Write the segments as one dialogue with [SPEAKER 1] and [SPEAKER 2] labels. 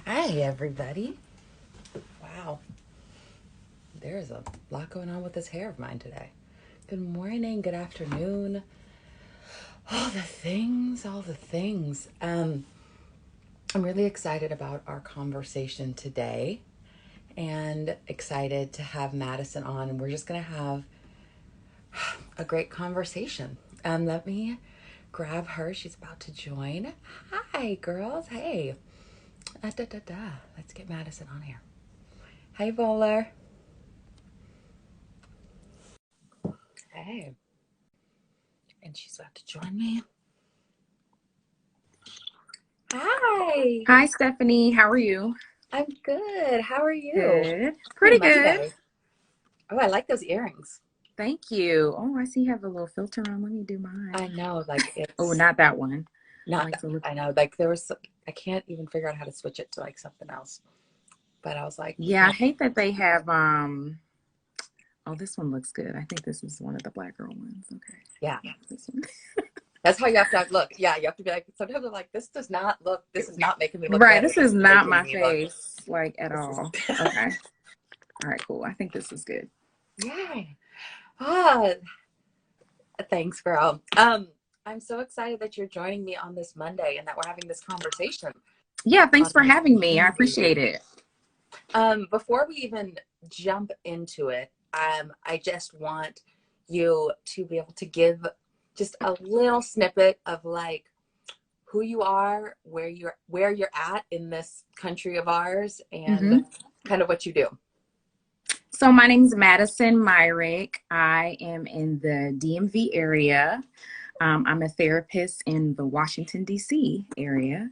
[SPEAKER 1] Hi, everybody. Wow, there's a lot going on with this hair of mine today. Good morning, good afternoon. All the things, all the things. I'm really excited about our conversation today and excited to have Madison on, and we're just going to have a great conversation. Let me grab her. She's about to join. Hi, girls. Hey. Let's get Madison on here. Hi, Bowler. Hey. And she's about to join me. Hi.
[SPEAKER 2] Hi, Stephanie. How are you?
[SPEAKER 1] I'm good. How are you?
[SPEAKER 2] Good.
[SPEAKER 1] Happy
[SPEAKER 2] Pretty good.
[SPEAKER 1] Monday. Oh, I like those earrings.
[SPEAKER 2] Thank you. Oh, I see you have a little filter on. Let me do mine.
[SPEAKER 1] I know, like
[SPEAKER 2] Oh,
[SPEAKER 1] it's
[SPEAKER 2] not that one. I
[SPEAKER 1] not,
[SPEAKER 2] like to look.
[SPEAKER 1] I know, like there was, I can't even figure out how to switch it to like something else. But I was like,
[SPEAKER 2] Yeah,
[SPEAKER 1] yeah,
[SPEAKER 2] I hate that they have oh, this one looks good. I think this is one of the black girl ones. Okay.
[SPEAKER 1] yeah.
[SPEAKER 2] Yeah, this one.
[SPEAKER 1] That's how you have to look. Yeah, you have to be like, sometimes I'm like, this is not making me look
[SPEAKER 2] Right,
[SPEAKER 1] better.
[SPEAKER 2] this
[SPEAKER 1] This
[SPEAKER 2] is
[SPEAKER 1] is
[SPEAKER 2] not
[SPEAKER 1] making
[SPEAKER 2] my
[SPEAKER 1] me look,
[SPEAKER 2] face like at
[SPEAKER 1] this is,
[SPEAKER 2] all. Okay. All right, cool. I think this is good.
[SPEAKER 1] yay. Ah, thanks, girl. I'm so excited that you're joining me on this Monday and that we're having this conversation
[SPEAKER 2] Yeah, thanks
[SPEAKER 1] on
[SPEAKER 2] for
[SPEAKER 1] this
[SPEAKER 2] having me. I
[SPEAKER 1] Monday.
[SPEAKER 2] appreciate it.
[SPEAKER 1] Before we even jump into it, I just want you to be able to give just a little snippet of like who you are, where you're at in this country of ours, and
[SPEAKER 2] hmm
[SPEAKER 1] kind of what you do.
[SPEAKER 2] So my name is Madison Myrick. I am in the DMV area. I'm a therapist in the Washington, D.C. area.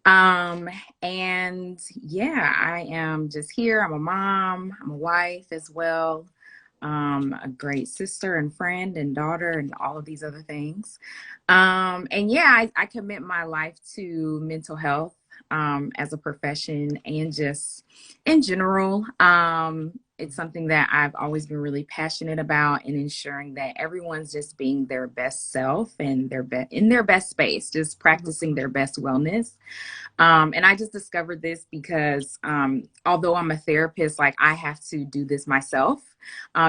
[SPEAKER 2] Um, and yeah, I am just here. I'm a mom, I'm a wife as well, a great sister and friend and daughter and all of these other things. And yeah, I commit my life to mental health as a profession and just in general. It's something that I've always been really passionate about in ensuring that everyone's just being their best self and in their best space, just practicing their best wellness. And I just discovered this because although I'm a therapist, like I have to do this myself,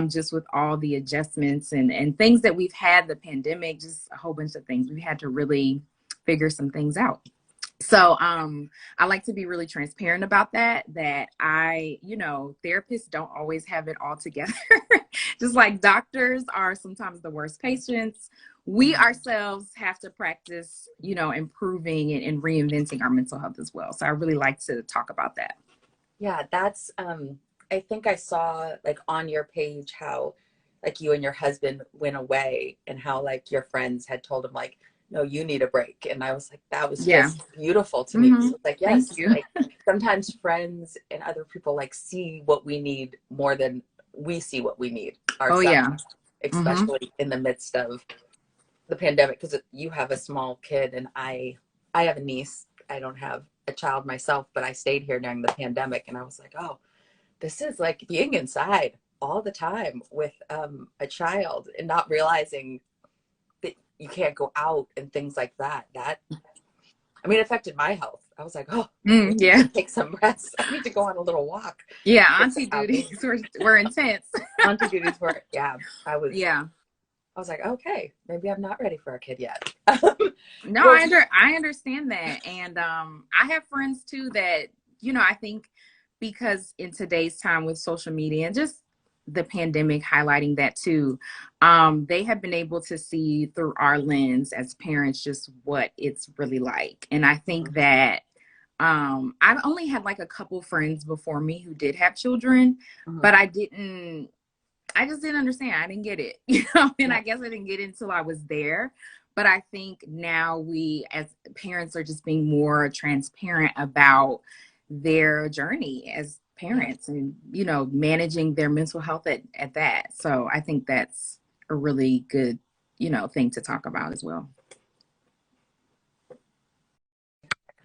[SPEAKER 2] just with all the adjustments and things that we've had, the pandemic, just a whole bunch of things. We had to really figure some things out. So I like to be really transparent about that therapists don't always have it all together. Just like doctors are sometimes the worst patients, we
[SPEAKER 1] Mhm.
[SPEAKER 2] ourselves have to practice, improving and reinventing our mental health as well. So I really like to talk about that.
[SPEAKER 1] Yeah, that's I think I saw like on your page how like you and your husband went away and how like your friends had told him like, no, you need a break. And I was like, that was
[SPEAKER 2] Yeah.
[SPEAKER 1] just beautiful to me because
[SPEAKER 2] hmm
[SPEAKER 1] it's like,
[SPEAKER 2] Thank
[SPEAKER 1] yes,
[SPEAKER 2] you.
[SPEAKER 1] like sometimes friends and other people like see what we need more than we see what we need
[SPEAKER 2] Oh
[SPEAKER 1] ourselves,
[SPEAKER 2] yeah. hmm
[SPEAKER 1] especially in the midst of the pandemic because you have a small kid and I have a niece. I don't have a child myself, but I stayed here during the pandemic and I was like, oh, this is like being inside all the time with a child and not realizing that you can't go out and things like that. That, I mean, it affected my health. I was like, oh, I need
[SPEAKER 2] Yeah.
[SPEAKER 1] to take some rest. I need to go on a little walk
[SPEAKER 2] Yeah.
[SPEAKER 1] because
[SPEAKER 2] Auntie duties were intense.
[SPEAKER 1] auntie duties were, yeah,
[SPEAKER 2] Yeah.
[SPEAKER 1] I was like, okay, maybe I'm not ready for a kid yet.
[SPEAKER 2] No,
[SPEAKER 1] Well,
[SPEAKER 2] I understand that. And I have friends too that, I think because in today's time with social media and just the pandemic highlighting that too, they have been able to see through our lens as parents just what it's really like. And I think that I've only had like a couple friends before me who did have children,
[SPEAKER 1] mhm,
[SPEAKER 2] but I just didn't understand. I didn't get it, and
[SPEAKER 1] yeah,
[SPEAKER 2] I guess I didn't get it until I was there. But I think now we as parents are just being more transparent about their journey as
[SPEAKER 1] yeah.
[SPEAKER 2] parents and, managing their mental health at that. So I think that's a really good, thing to talk about as well.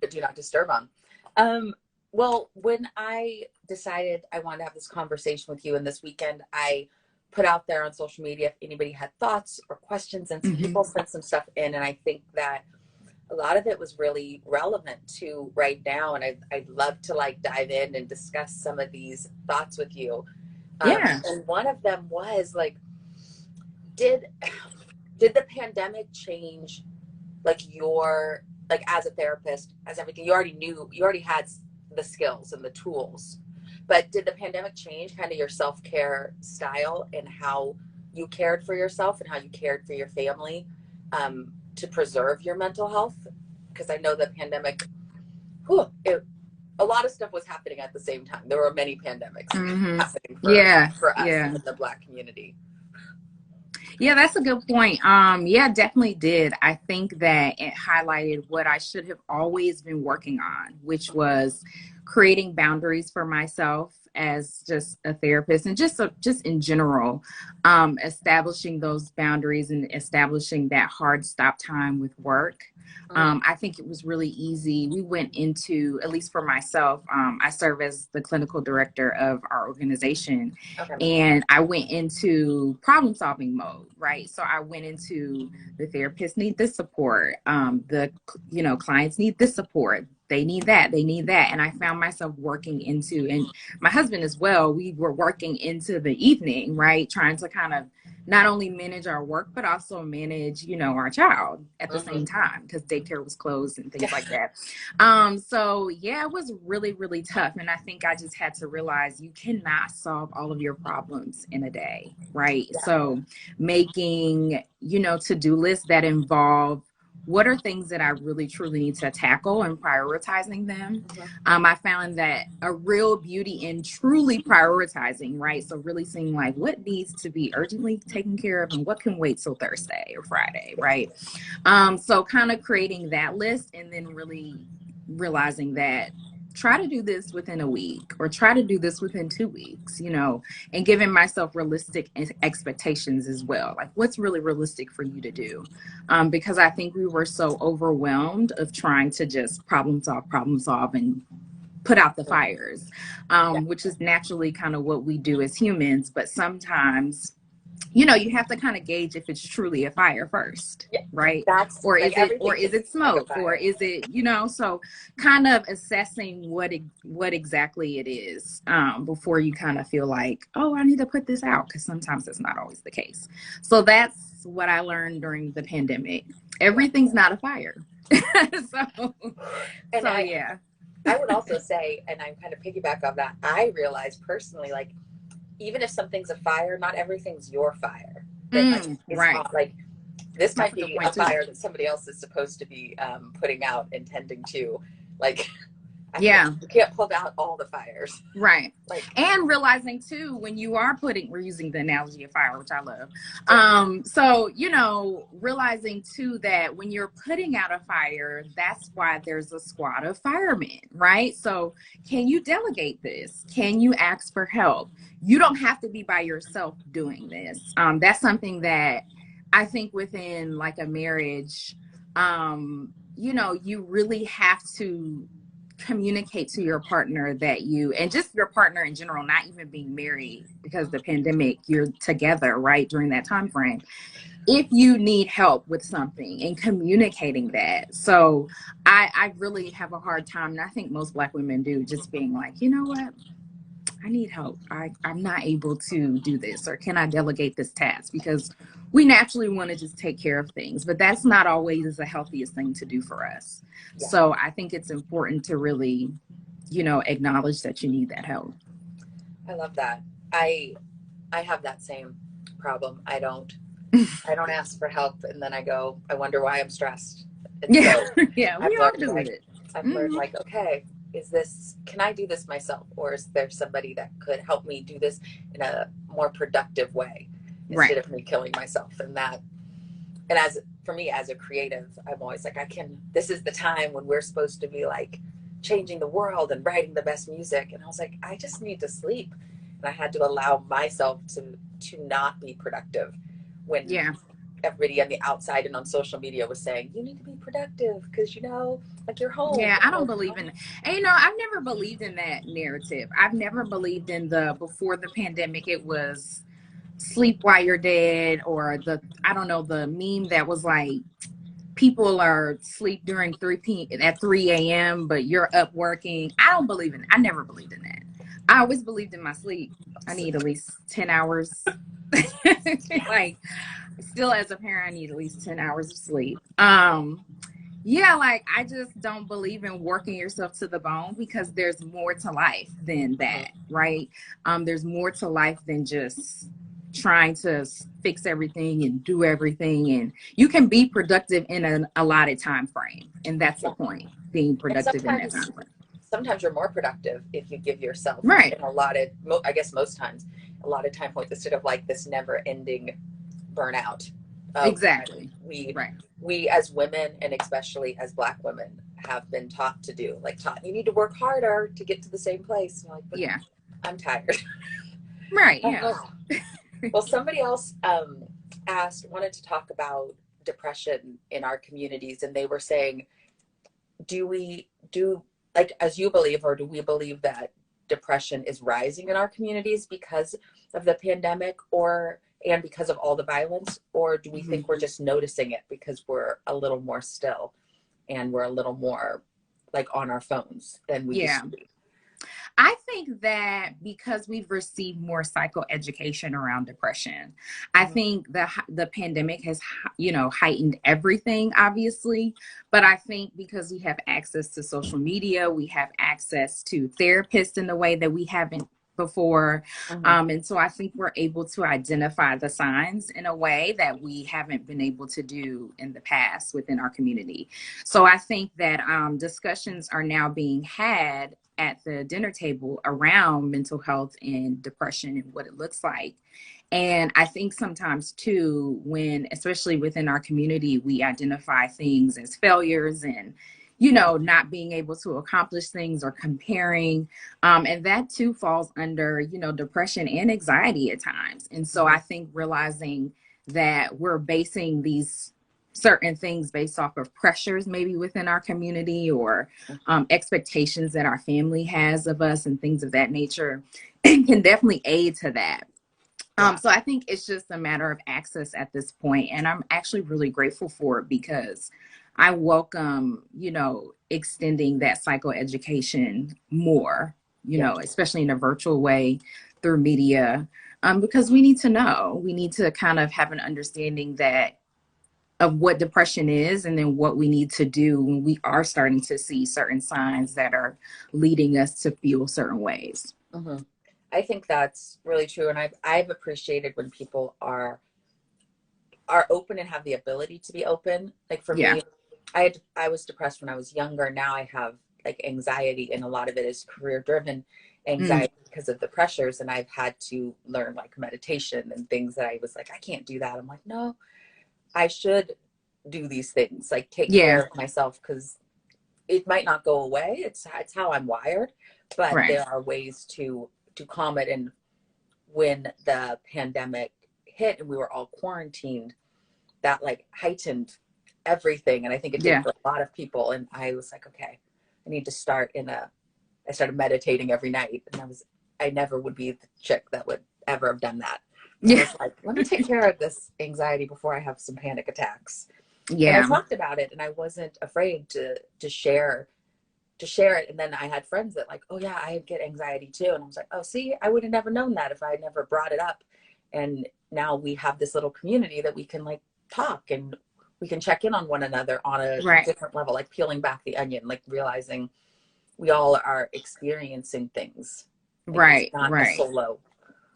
[SPEAKER 1] Do not disturb on. Um, well, when I decided I wanted to have this conversation with you, and this weekend I put out there on social media if anybody had thoughts or questions, and some
[SPEAKER 2] hmm
[SPEAKER 1] people sent some stuff in, and I think that a lot of it was really relevant to right now. And I'd love to like dive in and discuss some of these thoughts with you.
[SPEAKER 2] Yeah.
[SPEAKER 1] And one of them was like, did did the pandemic change like your, like as a therapist, as everything? You already knew, you already had the skills and the tools, but did the pandemic change kind of your self-care style and how you cared for yourself and how you cared for your family, to preserve your mental health? Because I know the pandemic, a lot of stuff was happening at the same time. There were many pandemics happening
[SPEAKER 2] Yeah.
[SPEAKER 1] for us
[SPEAKER 2] Yeah.
[SPEAKER 1] in the Black community.
[SPEAKER 2] Yeah, that's a good point. Yeah, definitely did. I think that it highlighted what I should have always been working on, which was creating boundaries for myself as just a therapist and just in general, establishing those boundaries and establishing that hard stop time with work. I think it was really easy. We went into, at least for myself, I serve as the clinical director of our organization.
[SPEAKER 1] Okay.
[SPEAKER 2] And I went into problem solving mode, right? So I went into the therapists need this support. The, clients need this support. They need that. They need that. And I found myself working into, and my husband as well, we were working into the evening, right? Trying to kind of not only manage our work, but also manage, our child at the same time because daycare was closed and things like that. So yeah, it was really, really tough. And I think I just had to realize you cannot solve all of your problems in a day, right? Yeah. So making, to-do lists that involve what are things that I really truly need to tackle and prioritizing them. I found that a real beauty in truly prioritizing, right? So really seeing like what needs to be urgently taken care of and what can wait till Thursday or Friday, right? So kind of creating that list and then really realizing that try to do this within a week or try to do this within 2 weeks, and giving myself realistic expectations as well. Like what's really realistic for you to do? Because I think we were so overwhelmed of trying to just problem solve and put out the fires, which is naturally kind of what we do as humans. But sometimes, you have to kind of gauge if it's truly a fire first, right? Or is it smoke, or is it, so kind of assessing what exactly it is, before you kind of feel like, oh, I need to put this out, because sometimes it's not always the case. So that's what I learned during the pandemic. Everything's not a fire. Yeah.
[SPEAKER 1] I would also say, and I'm kind of piggyback on that, I realized personally, like, even if something's a fire, not everything's your fire. Right. Not, like, this might be a fire that somebody else is supposed to be putting out and tending to. Like, you can't put out all the fires.
[SPEAKER 2] Right. And realizing too, when you are we're using the analogy of fire, which I love. So, realizing too that when you're putting out a fire, that's why there's a squad of firemen, right? So can you delegate this? Can you ask for help? You don't have to be by yourself doing this. That's something that I think within like a marriage, you really have to communicate to your partner that and just your partner in general, not even being married, because the pandemic, you're together, right, during that time frame, if you need help with something and communicating that. So I really have a hard time, and I think most Black women do, just being like, you know what, I need help. I'm not able to do this, or can I delegate this task? Because we naturally want to just take care of things, but that's not always the healthiest thing to do for us. Yeah. So I think it's important to really, acknowledge that you need that help.
[SPEAKER 1] I love that. I have that same problem. I don't ask for help, and then I wonder why I'm stressed. And
[SPEAKER 2] yeah. So yeah, we all do it.
[SPEAKER 1] I've learned like, okay, can I do this myself? Or is there somebody that could help me do this in a more productive way instead of me killing myself? And for me as a creative, I'm always like, this is the time when we're supposed to be like changing the world and writing the best music. And I was like, I just need to sleep. And I had to allow myself to not be productive when everybody on the outside and on social media was saying, you need to be productive because, like you're home.
[SPEAKER 2] Yeah, I don't believe in it. And, I've never believed in that narrative. I've never believed in before the pandemic, it was sleep while you're dead, or the meme that was like, people are asleep during 3 a.m., but you're up working. I don't believe in, I never believed in that. I always believed in my sleep. I need at least 10 hours. Like, still as a parent, I need at least 10 hours of sleep. Yeah, like I just don't believe in working yourself to the bone, because there's more to life than that, right? There's more to life than just trying to fix everything and do everything, and you can be productive in an allotted time frame, and that's the point, being
[SPEAKER 1] And
[SPEAKER 2] productive in that time frame.
[SPEAKER 1] sometimes you're more productive if you give yourself
[SPEAKER 2] Right.
[SPEAKER 1] an allotted, I guess most times, a lot of time points instead of like this never ending burnout of
[SPEAKER 2] Exactly.
[SPEAKER 1] we
[SPEAKER 2] Right.
[SPEAKER 1] we as women, and especially as Black women, have been taught to do, like taught you need to work harder to get to the same place. And like, but
[SPEAKER 2] Yeah.
[SPEAKER 1] I'm tired.
[SPEAKER 2] Right. Yeah.
[SPEAKER 1] Well, somebody else wanted to talk about depression in our communities, and they were saying, do like as you believe, or do we believe that depression is rising in our communities because of the pandemic, and because of all the violence, or do we think we're just noticing it because we're a little more still and we're a little more like on our phones than we used to be?
[SPEAKER 2] I think that because we've received more psychoeducation around depression, I think the pandemic has, heightened everything, obviously. But I think because we have access to social media, we have access to therapists in a way that we haven't before. And so I think we're able to identify the signs in a way that we haven't been able to do in the past within our community. So I think that discussions are now being had at the dinner table around mental health and depression and what it looks like. And I think sometimes too, when, especially within our community, we identify things as failures and, not being able to accomplish things or comparing. And that too falls under, depression and anxiety at times. And so I think realizing that we're basing these certain things based off of pressures maybe within our community, or expectations that our family has of us and things of that nature, can definitely aid to that. So I think it's just a matter of access at this point, and I'm actually really grateful for it, because I welcome, extending that psychoeducation more, especially in a virtual way through media, because we need to kind of have an understanding of what depression is, and then what we need to do when we are starting to see certain signs that are leading us to feel certain ways.
[SPEAKER 1] I think that's really true, and I've appreciated when people are open and have the ability to be open. Like for me, I was depressed when I was younger. Now I have like anxiety, and a lot of it is career driven anxiety because of the pressures, and I've had to learn like meditation and things that I was like, I can't do that. I'm like, no, I should do these things, like take care of myself, because it might not go away. It's how I'm wired, but there are ways to calm it. And when the pandemic hit and we were all quarantined, that like heightened everything, and I think it did for a lot of people. And I was like, okay, I need to start I started meditating every night, and I never would be the chick that would ever have done that. I was like, let me take care of this anxiety before I have some panic attacks. And I talked about it, and I wasn't afraid to share it. And then I had friends that like, oh yeah, I get anxiety too. And I was like, oh, see, I would have never known that if I had never brought it up. And now we have this little community that we can like talk, and we can check in on one another on a different level, like peeling back the onion, like realizing we all are experiencing things. Like it's not a solo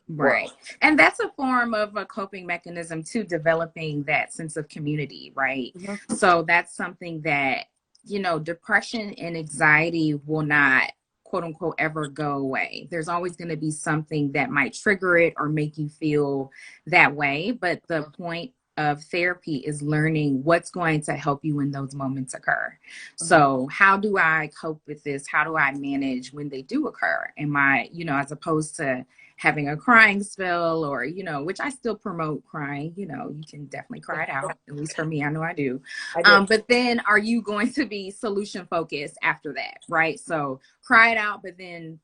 [SPEAKER 1] world.
[SPEAKER 2] And that's a form of a coping mechanism to developing that sense of community, right? So that's something that, depression and anxiety will not, quote unquote, ever go away. There's always going to be something that might trigger it or make you feel that way. But the point of therapy is learning what's going to help you when those moments occur. So how do I cope with this? How do I manage when they do occur? Am I, as opposed to having a crying spell, or, which I still promote crying, you can definitely cry it out. At least for me, I know I do. But then are you going to be solution focused after that? Right. So cry it out, but then,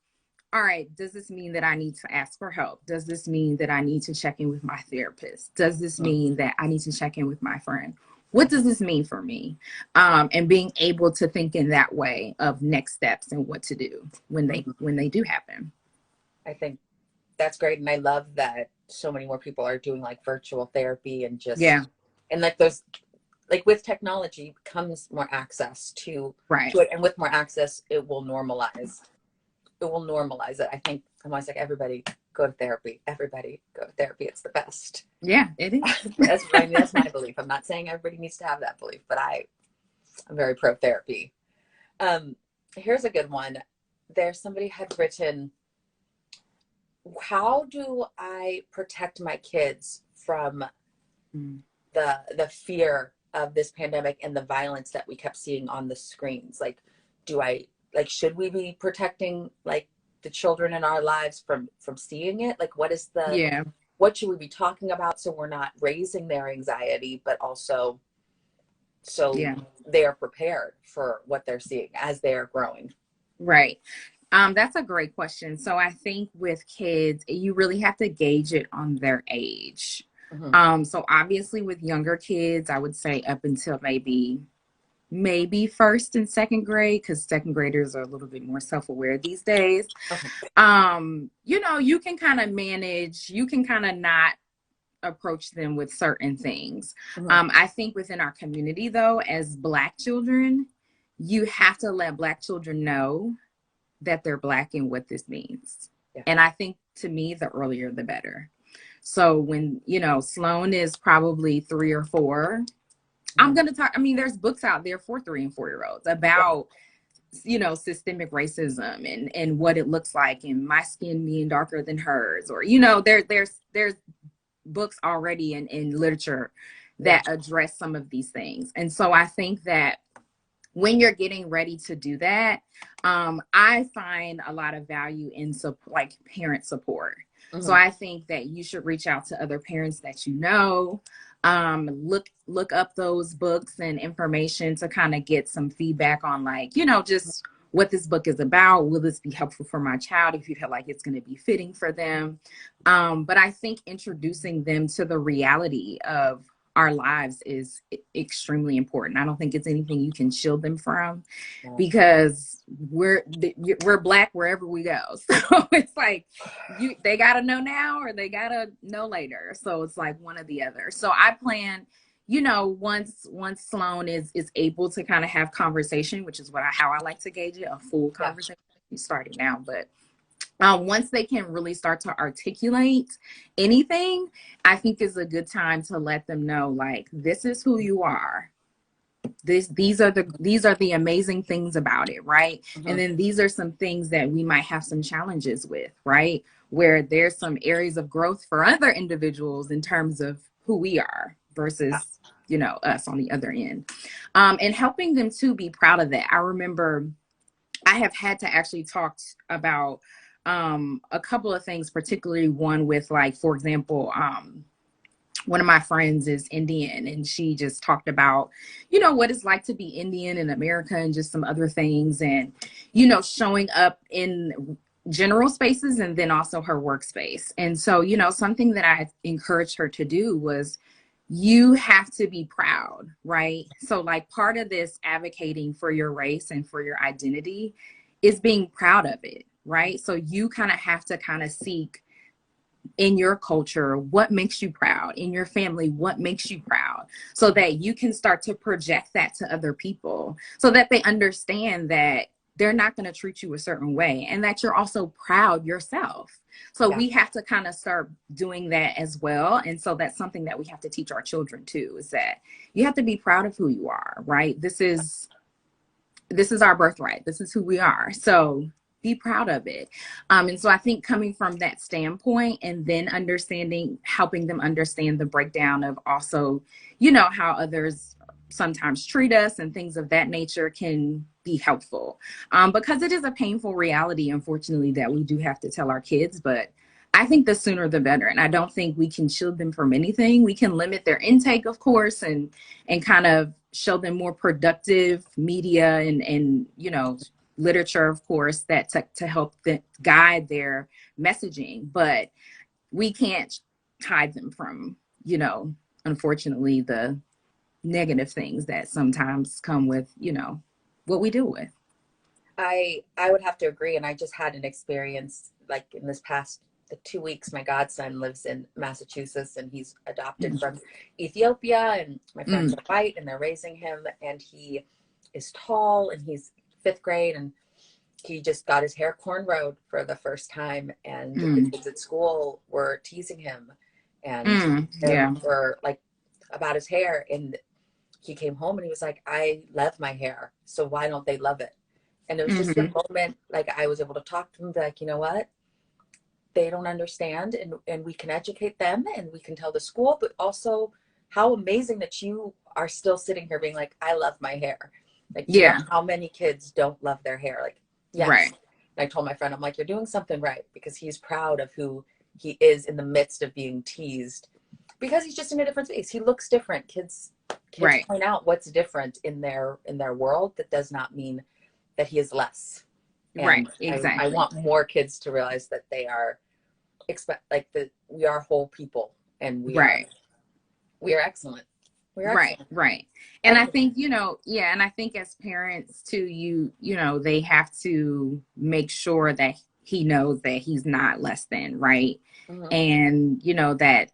[SPEAKER 2] all right, does this mean that I need to ask for help? Does this mean that I need to check in with my therapist? Does this mean that I need to check in with my friend? what does this mean for me? And being able to think in that way of next steps and what to do when they do happen.
[SPEAKER 1] I think that's great. And I love that so many more people are doing like virtual therapy and
[SPEAKER 2] Yeah.
[SPEAKER 1] and like those, like with technology comes more access to
[SPEAKER 2] Right.
[SPEAKER 1] it. And with more access, it will normalize it. I think I'm always like, everybody go to therapy. Everybody go to therapy. It's the best.
[SPEAKER 2] Yeah, it is.
[SPEAKER 1] That's my belief. I'm not saying everybody needs to have that belief, but I'm very pro therapy. Here's a good one. Somebody had written, how do I protect my kids from the fear of this pandemic and the violence that we kept seeing on the screens? Like, should we be protecting like the children in our lives from seeing it? Like, what should we be talking about so we're not raising their anxiety, but also they are prepared for what they're seeing as they are growing?
[SPEAKER 2] Right. That's a great question. So I think with kids, you really have to gauge it on their age. So obviously with younger kids, I would say up until maybe first and second grade, because second graders are a little bit more self-aware these days.
[SPEAKER 1] Okay.
[SPEAKER 2] You can kind of manage, you can kind of not approach them with certain things. I think within our community though, as Black children, you have to let Black children know that they're Black and what this means. Yeah. And I think to me, the earlier the better. So when, Sloan is probably 3 or 4, I'm going to talk, there's books out there for 3 and 4-year-olds about, systemic racism and what it looks like, and my skin being darker than hers, or, there's books already in literature that address some of these things. And so I think that when you're getting ready to do that, I find a lot of value in parent support. So I think that you should reach out to other parents that look up those books and information to kind of get some feedback on just what this book is about. Will this be helpful for my child if you feel like it's going to be fitting for them? But I think introducing them to the reality of our lives is extremely important. I don't think it's anything you can shield them from, because we're Black wherever we go. So it's like they got to know now or they got to know later. So it's like one or the other. So I plan, once Sloan is able to kind of have conversation, which is how I like to gauge it, a full conversation. He's starting now, but once they can really start to articulate anything, I think is a good time to let them know, like, this is who you are. These are the amazing things about it, right? And then these are some things that we might have some challenges with, right? Where there's some areas of growth for other individuals in terms of who we are versus, us on the other end. And helping them to be proud of that. I remember I have had to actually talk about a couple of things, particularly one with, like, for example, one of my friends is Indian, and she just talked about, what it's like to be Indian in America and just some other things, and, showing up in general spaces and then also her workspace. And so, something that I encouraged her to do was, you have to be proud, right? So like part of this advocating for your race and for your identity is being proud of it, right? So you kind of have to kind of seek in your culture what makes you proud, in your family what makes you proud, so that you can start to project that to other people, so that they understand that they're not going to treat you a certain way and that you're also proud yourself. So we have to kind of start doing that as well. And so that's something that we have to teach our children too, is that you have to be proud of who you are, right? This is our birthright. This is who we are. So be proud of it. And so I think coming from that standpoint and then helping them understand the breakdown of also, how others sometimes treat us and things of that nature can be helpful. Because it is a painful reality, unfortunately, that we do have to tell our kids, but I think the sooner the better. And I don't think we can shield them from anything. We can limit their intake, of course, and kind of show them more productive media and literature, of course, that to help guide their messaging. But we can't hide them from, unfortunately, the negative things that sometimes come with, you know, what we deal with.
[SPEAKER 1] I would have to agree. And I just had an experience like in this past the 2 weeks. My godson lives in Massachusetts and he's adopted from Ethiopia. And my friends are white and they're raising him. And he is tall and he's fifth grade. And he just got his hair cornrowed for the first time. And the kids at school were teasing him and were like about his hair. And he came home and he was like, I love my hair. So why don't they love it? And it was just a moment, like I was able to talk to them, be like, you know what? They don't understand and we can educate them and we can tell the school, but also how amazing that you are still sitting here being like, I love my hair. Like, you know how many kids don't love their hair? Like, yes. Right. And I told my friend, I'm like, you're doing something right because he's proud of who he is in the midst of being teased because he's just in a different space. He looks different. Kids point out what's different in their world. That does not mean that he is less. And
[SPEAKER 2] right. Exactly.
[SPEAKER 1] I want more kids to realize that they are we are whole people and we are excellent.
[SPEAKER 2] Right. And I think, you know, and I think as parents too, you know, they have to make sure that he knows that he's not less than, right? And, you know, that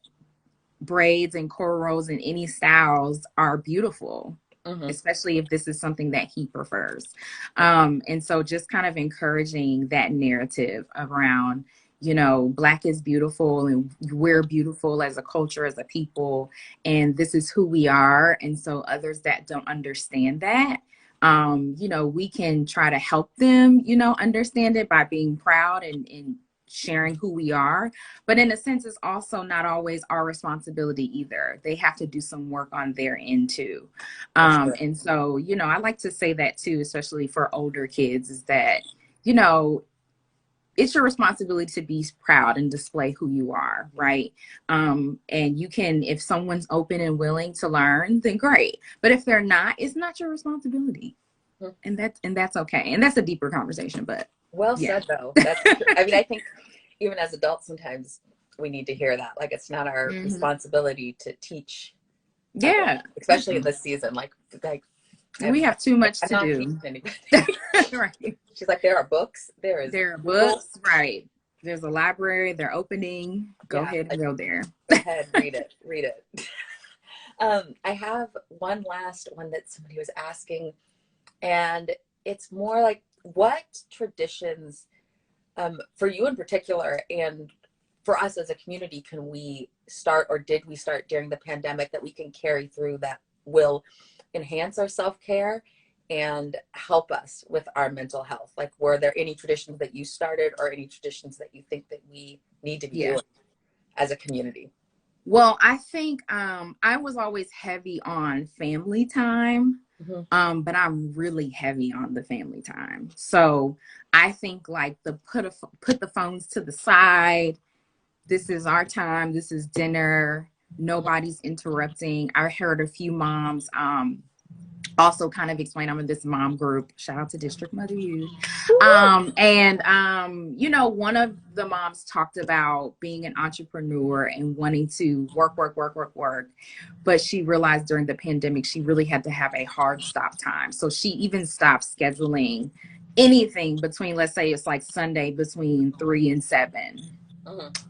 [SPEAKER 2] braids and cornrows and any styles are beautiful. Especially if this is something that he prefers. And so just kind of encouraging that narrative around, you know, Black is beautiful and we're beautiful as a culture, as a people, and this is who we are. And so others that don't understand that, you know, we can try to help them, you know, understand it by being proud and sharing who we are. But in a sense, it's also not always our responsibility either. They have to do some work on their end too. And so, you know, I like to say that too, especially for older kids, is that, you know, it's your responsibility to be proud and display who you are, right? And you can, if someone's open and willing to learn, then great. But if they're not, it's not your responsibility. And that's okay. And that's a deeper conversation, but
[SPEAKER 1] well said though. That's I mean, I think even as adults, sometimes we need to hear that. Like, it's not our responsibility to teach. Especially in this season. Like
[SPEAKER 2] we have too much to do.
[SPEAKER 1] Right. She's like, there are books. There
[SPEAKER 2] are books. Right. There's a library. They're opening. Go ahead and go there.
[SPEAKER 1] Go ahead, read it. I have one last one that somebody was asking, and it's more like, what traditions, for you in particular, and for us as a community, can we start, or did we start during the pandemic, that we can carry through that will enhance our self-care and help us with our mental health? Like, were there any traditions that you started or any traditions that you think that we need to be doing as a community?
[SPEAKER 2] Well, I think I was always heavy on family time, but I'm really heavy on the family time. So I think like put the phones to the side. This is our time. This is dinner. Nobody's interrupting. I heard a few moms also kind of explain, I'm in this mom group, shout out to District Mother You. You know, one of the moms talked about being an entrepreneur and wanting to work. But she realized during the pandemic, she really had to have a hard stop time. So she even stopped scheduling anything between, let's say it's like Sunday between 3 and 7.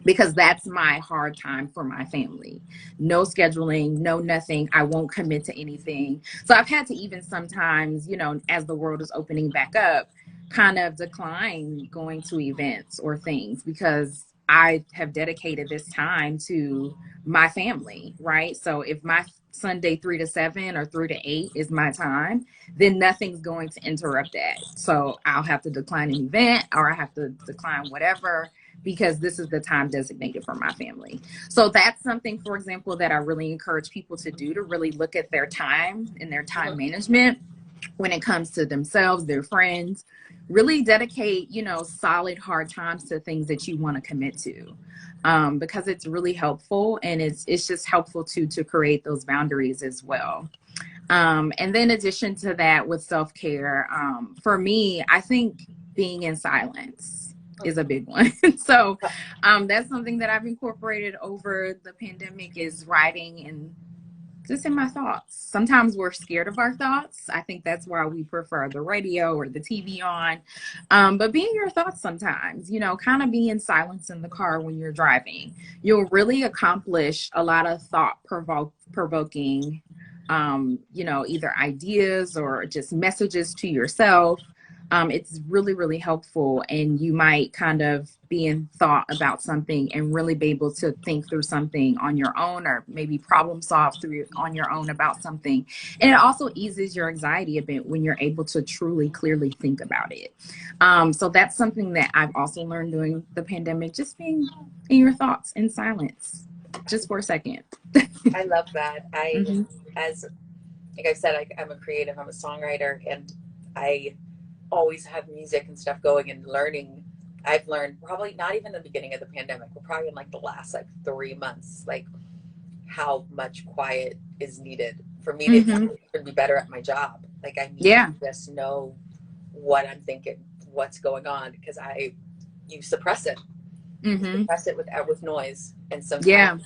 [SPEAKER 2] Because that's my hard time for my family. No scheduling, no nothing. I won't commit to anything. So I've had to even sometimes, you know, as the world is opening back up, kind of decline going to events or things because I have dedicated this time to my family, right? So if my Sunday 3 to 7 or 3 to 8 is my time, then nothing's going to interrupt that. So I'll have to decline an event or I have to decline whatever, because this is the time designated for my family. So that's something, for example, that I really encourage people to do, to really look at their time and their time management when it comes to themselves, their friends. Really dedicate, you know, solid hard times to things that you want to commit to, because it's really helpful, and it's just helpful to create those boundaries as well. And then in addition to that, with self-care, for me, I think being in silence is a big one. So that's something that I've incorporated over the pandemic, is writing and just in my thoughts. Sometimes we're scared of our thoughts. I think that's why we prefer the radio or the TV on. But be in your thoughts sometimes, kind of be in silence in the car when you're driving. You'll really accomplish a lot of thought provoking, either ideas or just messages to yourself. It's really, really helpful. And you might kind of be in thought about something and really be able to think through something on your own, or maybe problem solve through on your own about something. And it also eases your anxiety a bit when you're able to truly, clearly think about it. So that's something that I've also learned during the pandemic, just being in your thoughts in silence, just for a second.
[SPEAKER 1] I love that.
[SPEAKER 2] Mm-hmm.
[SPEAKER 1] As like I said, I'm a creative, I'm a songwriter, and I always have music and stuff going and learning. I've learned probably not even the beginning of the pandemic, but probably in like the last like 3 months, like how much quiet is needed for me to be better at my job. Like I need to just know what I'm thinking, what's going on, because you suppress it. You suppress it with noise. And sometimes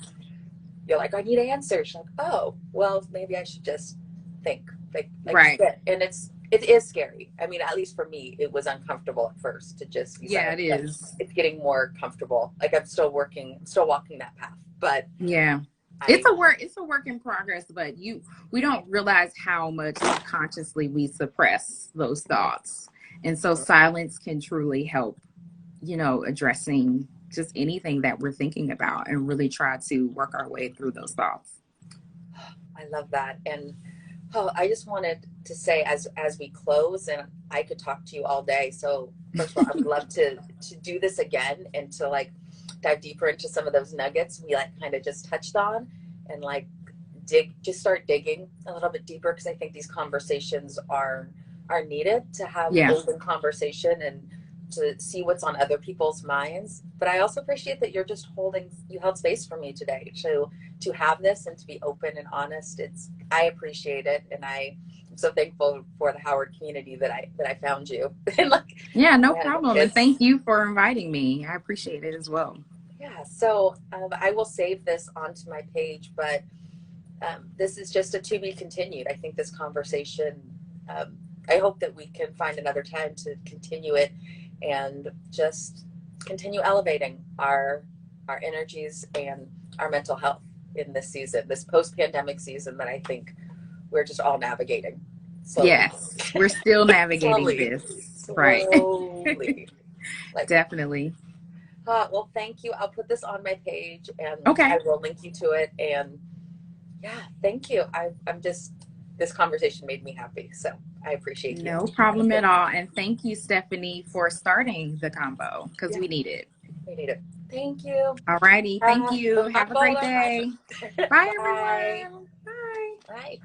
[SPEAKER 1] you're like, I need answers. You're like, oh, well, maybe I should just think. Like
[SPEAKER 2] right.
[SPEAKER 1] And it is scary. I mean, at least for me, it was uncomfortable at first to just be silent.
[SPEAKER 2] It is.
[SPEAKER 1] It's getting more comfortable. Like I'm still walking that path. But
[SPEAKER 2] it's a work in progress, but we don't realize how much subconsciously we suppress those thoughts. And so silence can truly help, addressing just anything that we're thinking about and really try to work our way through those thoughts.
[SPEAKER 1] I love that. And I just wanted to say as we close, and I could talk to you all day. So first of all, I would love to do this again and to like dive deeper into some of those nuggets we like kind of just touched on, and like start digging a little bit deeper, because I think these conversations are needed to have open conversation and to see what's on other people's minds. But I also appreciate that you held space for me today to have this and to be open and honest. I appreciate it, and I'm so thankful for the Howard community that I found you. And
[SPEAKER 2] no problem. And thank you for inviting me. I appreciate it as well.
[SPEAKER 1] Yeah. So I will save this onto my page, but this is just a to be continued. I think this conversation, I hope that we can find another time to continue it and just continue elevating our energies and our mental health in this season, this post-pandemic season that I think we're just all navigating.
[SPEAKER 2] Yes, we're still navigating this. Right. Definitely.
[SPEAKER 1] Well, thank you. I'll put this on my page, and I will link you to it. And thank you. This conversation made me happy, so I appreciate you.
[SPEAKER 2] No problem at all. And thank you, Stephanie, for starting the combo, because we need it.
[SPEAKER 1] We need it. Thank you.
[SPEAKER 2] All righty. Thank you. Have a great day. Bye, everyone. Bye.
[SPEAKER 1] Bye.